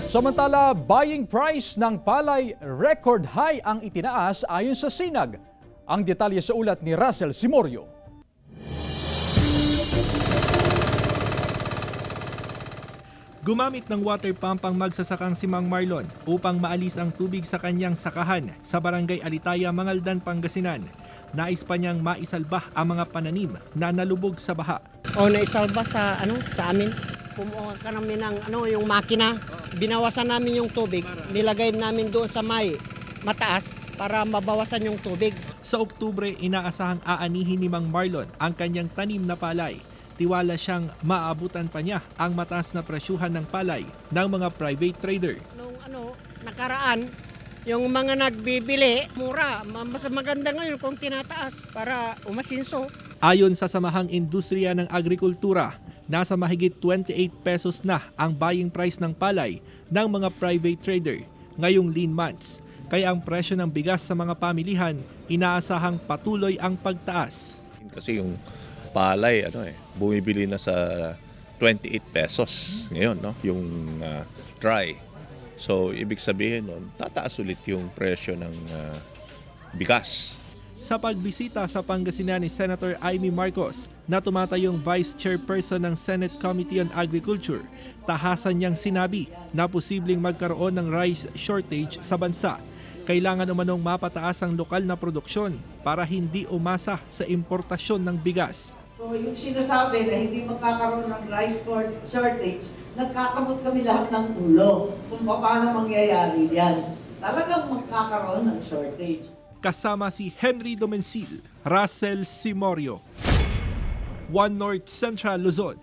Samantala, buying price ng palay record high ang itinaas ayon sa Sinag. Ang detalye sa ulat ni Russell Simorio. Gumamit ng water pump ang magsasakang si Mang Marlon upang maalis ang tubig sa kanyang sakahan sa barangay Alitaya, Mangaldan, Pangasinan. Nais pa niyang maisalba ang mga pananim na nalubog sa baha. Naisalba sa amin. Kumuha ka namin ng yung makina. Binawasan namin yung tubig. Nilagay namin doon sa mataas para mabawasan yung tubig. Sa Oktubre, inaasahang aanihin ni Mang Marlon ang kanyang tanim na palay. Tiwala siyang maabutan pa niya ang mataas na presyuhan ng palay ng mga private trader. Nung nakaraan, yung mga nagbibili, mura. Mas maganda ngayon kung tinataas para umasinso. Ayon sa Samahang Industriya ng Agrikultura, nasa mahigit 28 pesos na ang buying price ng palay ng mga private trader ngayong lean months. Kaya ang presyo ng bigas sa mga pamilihan, inaasahang patuloy ang pagtaas. Kasi yung palay, bumibili na sa 28 pesos ngayon, yung dry. So, ibig sabihin nun, tataas ulit yung presyo ng bigas. Sa pagbisita sa Pangasinan ni Senator Amy Marcos na tumatayong Vice Chairperson ng Senate Committee on Agriculture, tahasan niyang sinabi na posibleng magkaroon ng rice shortage sa bansa. Kailangan umanong mapataas ang lokal na produksyon para hindi umasa sa importasyon ng bigas. So yung sinasabi na hindi magkakaroon ng rice shortage, nagkakamot kami lahat ng ulo kung paano mangyayari yan. Talagang magkakaroon ng shortage. Kasama si Henry Domencil, Russell Simorio, One North Central Luzon.